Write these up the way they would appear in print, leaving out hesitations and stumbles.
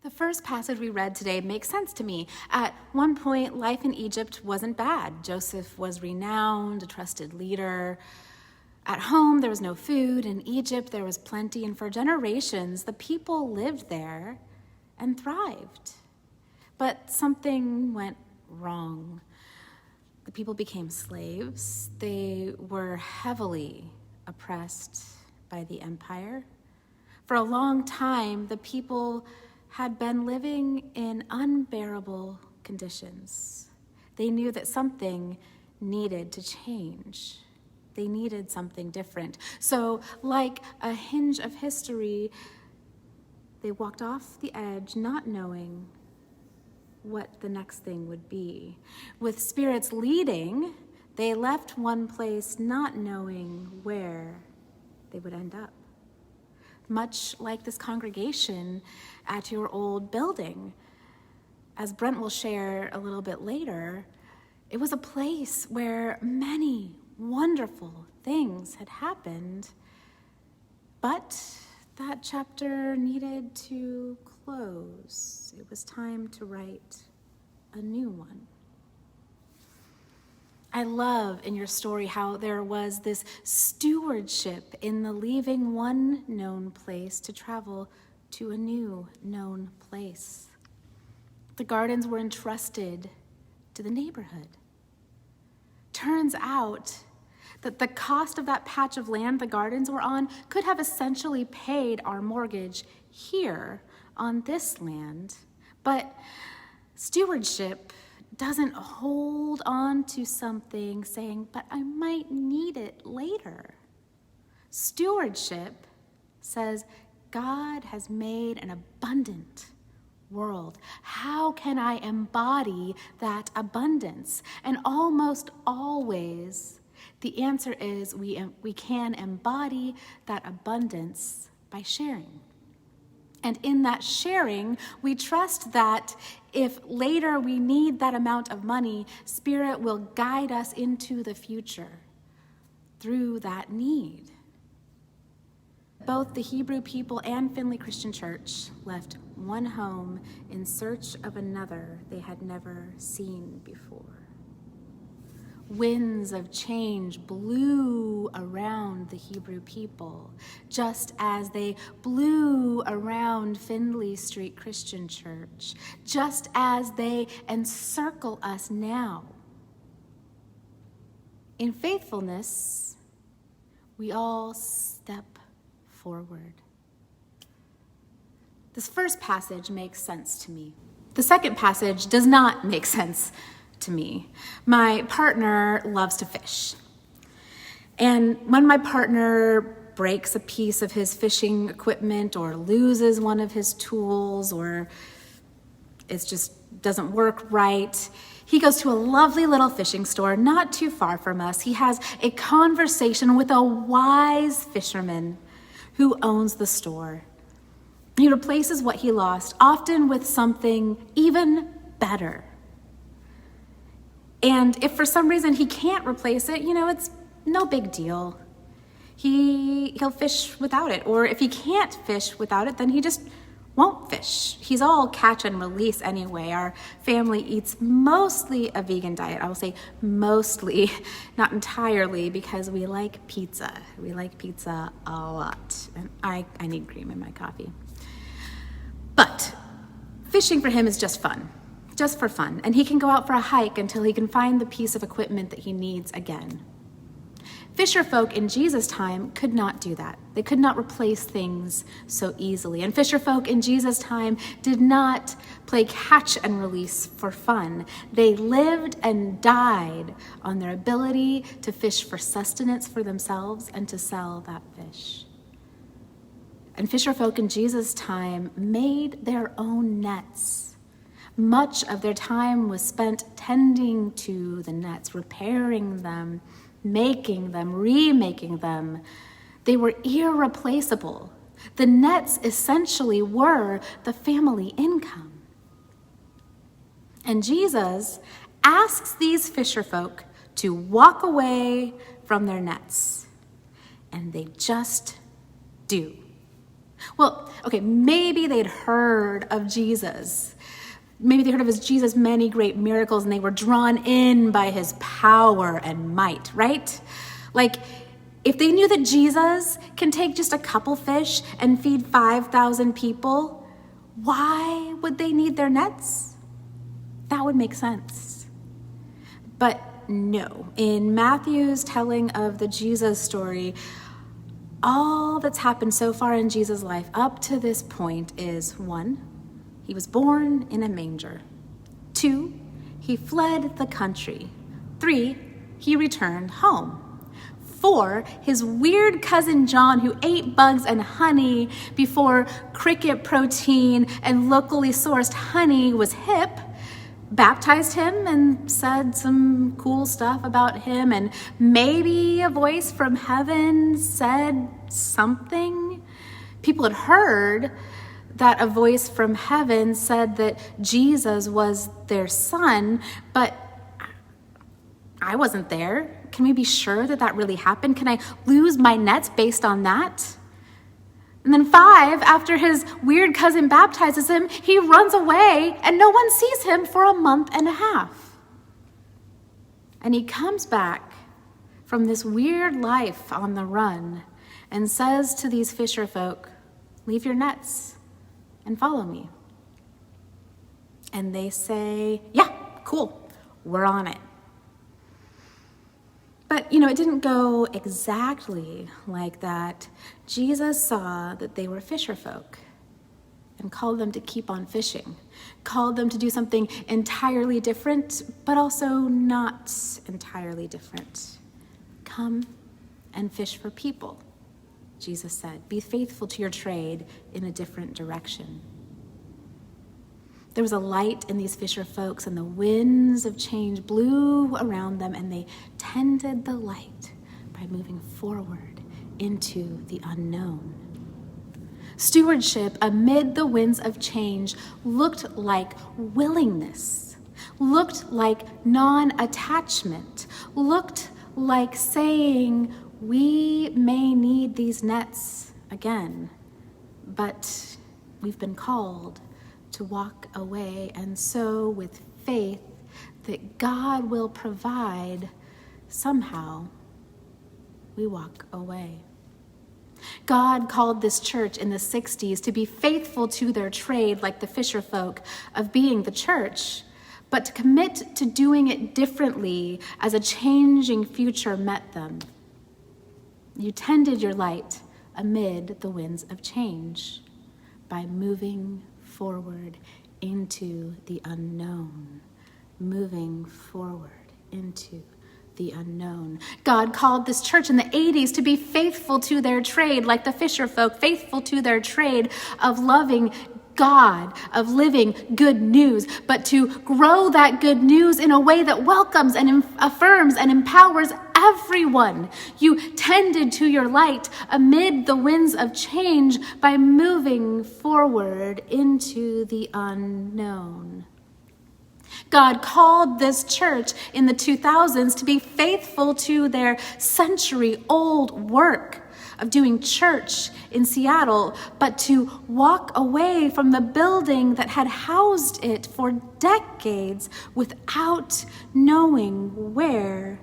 The first passage we read today makes sense to me. At one point, life in Egypt wasn't bad. Joseph was renowned, a trusted leader. At home, there was no food. In Egypt, there was plenty. And for generations, the people lived there and thrived. But something went wrong. The people became slaves. They were heavily oppressed by the empire. For a long time, the people had been living in unbearable conditions. They knew that something needed to change. They needed something different. So, like a hinge of history, they walked off the edge, not knowing what the next thing would be. With spirits leading, they left one place, not knowing where they would end up. Much like this congregation at your old building. As Brent will share a little bit later, it was a place where many wonderful things had happened, but that chapter needed to close. It was time to write a new one. I love in your story how there was this stewardship in the leaving one known place to travel to a new known place. The gardens were entrusted to the neighborhood. Turns out that the cost of that patch of land the gardens were on could have essentially paid our mortgage here on this land, but stewardship doesn't hold on to something saying, but I might need it later. Stewardship says, God has made an abundant world. How can I embody that abundance? And almost always, the answer is we can embody that abundance by sharing. And in that sharing, we trust that if later we need that amount of money, Spirit will guide us into the future through that need. Both the Hebrew people and Findlay Christian Church left one home in search of another they had never seen before. Winds of change blew around the Hebrew people, just as they blew around Findlay Street Christian Church, just as they encircle us now. In faithfulness, we all step forward. This first passage makes sense to me. The second passage does not make sense to me. My partner loves to fish. And when my partner breaks a piece of his fishing equipment or loses one of his tools or it just doesn't work right, he goes to a lovely little fishing store not too far from us. He has a conversation with a wise fisherman who owns the store. He replaces what he lost, often with something even better. And if for some reason he can't replace it, it's no big deal. He'll fish without it. Or if he can't fish without it, then he just won't fish. He's all catch and release anyway. Our family eats mostly a vegan diet. I will say mostly, not entirely, because we like pizza. We like pizza a lot. And I need cream in my coffee. But fishing for him is just fun. Just for fun, and he can go out for a hike until he can find the piece of equipment that he needs again. Fisher folk in Jesus' time could not do that. They could not replace things so easily. And fisher folk in Jesus' time did not play catch and release for fun. They lived and died on their ability to fish for sustenance for themselves and to sell that fish. And fisher folk in Jesus' time made their own nets. Much of their time was spent tending to the nets, repairing them, making them, remaking them. They were irreplaceable. The nets essentially were the family income. And Jesus asks these fisherfolk to walk away from their nets. And they just do. Well, okay, maybe they'd heard of Jesus. Maybe they heard of Jesus' many great miracles and they were drawn in by his power and might, right? Like, if they knew that Jesus can take just a couple fish and feed 5,000 people, why would they need their nets? That would make sense. But no, in Matthew's telling of the Jesus story, all that's happened so far in Jesus' life up to this point is 1, he was born in a manger. 2, he fled the country. 3, he returned home. 4, his weird cousin John, who ate bugs and honey before cricket protein and locally sourced honey was hip, baptized him and said some cool stuff about him, and maybe a voice from heaven said something. People had heard that a voice from heaven said that Jesus was their son, but I wasn't there. Can we be sure that that really happened? Can I lose my nets based on that? And then 5, after his weird cousin baptizes him, he runs away and no one sees him for a month and a half. And he comes back from this weird life on the run and says to these fisher folk, "Leave your nets and follow me." And they say, "Yeah, cool, we're on it." But, it didn't go exactly like that. Jesus saw that they were fisher folk and called them to keep on fishing, called them to do something entirely different, but also not entirely different. Come and fish for people, Jesus said. Be faithful to your trade in a different direction. There was a light in these fisher folks, and the winds of change blew around them, and they tended the light by moving forward into the unknown. Stewardship amid the winds of change looked like willingness, looked like non-attachment, looked like saying, we may need these nets again, but we've been called to walk away, and so with faith that God will provide, somehow we walk away. God called this church in the 60s to be faithful to their trade, like the fisher folk of being the church, but to commit to doing it differently as a changing future met them. You tended your light amid the winds of change by moving forward into the unknown, moving forward into the unknown. God called this church in the 80s to be faithful to their trade, like the fisher folk, faithful to their trade of loving God, of living good news, but to grow that good news in a way that welcomes and affirms and empowers everyone. You tended to your light amid the winds of change by moving forward into the unknown. God called this church in the 2000s to be faithful to their century-old work of doing church in Seattle, but to walk away from the building that had housed it for decades without knowing where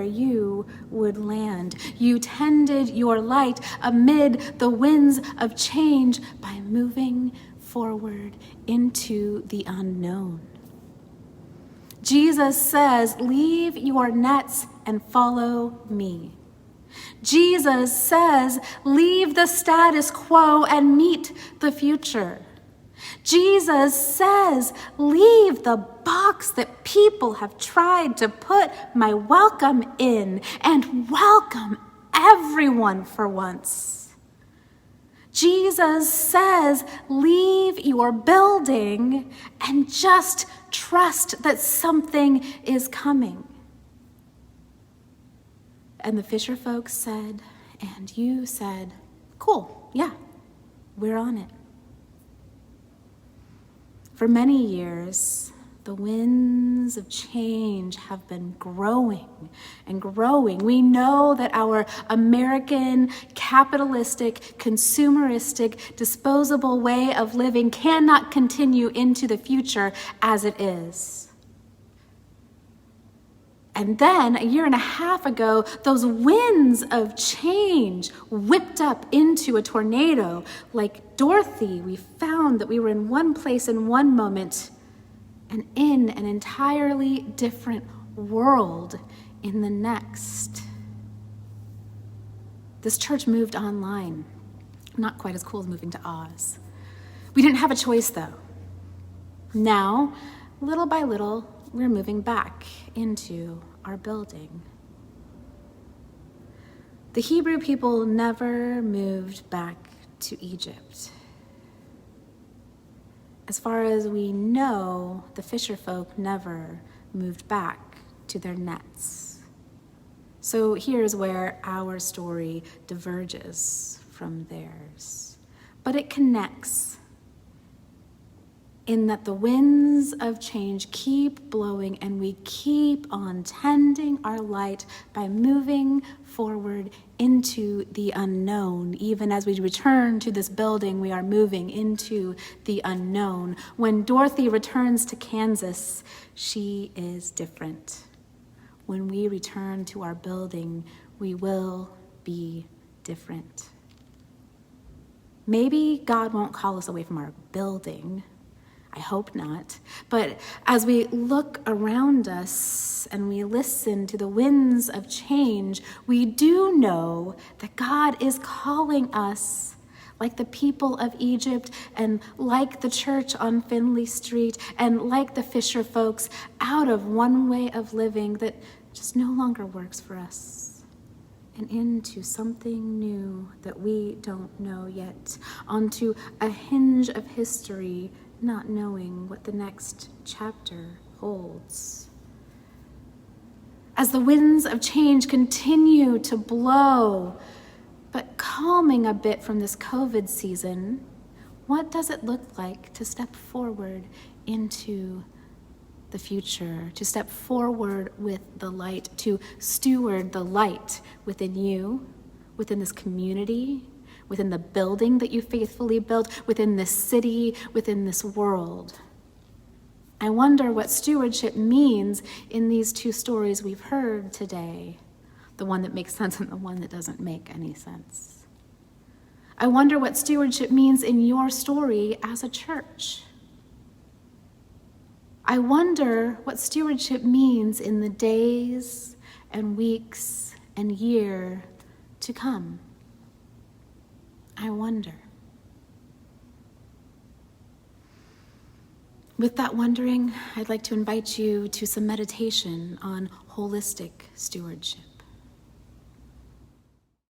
you would land. You tended your light amid the winds of change by moving forward into the unknown. Jesus says, leave your nets and follow me. Jesus says, leave the status quo and meet the future. Jesus says, leave the box that people have tried to put my welcome in and welcome everyone for once. Jesus says, leave your building and just trust that something is coming. And the fisher folks said, and you said, cool, yeah, we're on it. For many years, The winds of change have been growing and growing. We know that our American, capitalistic, consumeristic, disposable way of living cannot continue into the future as it is. And then, a year and a half ago, those winds of change whipped up into a tornado. Like Dorothy, we found that we were in one place in one moment and in an entirely different world in the next. This church moved online. Not quite as cool as moving to Oz. We didn't have a choice, though. Now, little by little, we're moving back into our building. The Hebrew people never moved back to Egypt. As far as we know, the fisher folk never moved back to their nets. So here's where our story diverges from theirs. But it connects in that the winds of change keep blowing and we keep on tending our light by moving forward into the unknown. Even as we return to this building, we are moving into the unknown. When Dorothy returns to Kansas, she is different. When we return to our building, we will be different. Maybe God won't call us away from our building. I hope not. But as we look around us and we listen to the winds of change, we do know that God is calling us, like the people of Egypt and like the church on Finley Street and like the fisher folks, out of one way of living that just no longer works for us and into something new that we don't know yet, onto a hinge of history, not knowing what the next chapter holds. As the winds of change continue to blow, but calming a bit from this COVID season, what does it look like to step forward into the future, to step forward with the light, to steward the light within you, within this community, within the building that you faithfully built, within this city, within this world? I wonder what stewardship means in these two stories we've heard today, the one that makes sense and the one that doesn't make any sense. I wonder what stewardship means in your story as a church. I wonder what stewardship means in the days and weeks and year to come. I wonder. With that wondering, I'd like to invite you to some meditation on holistic stewardship.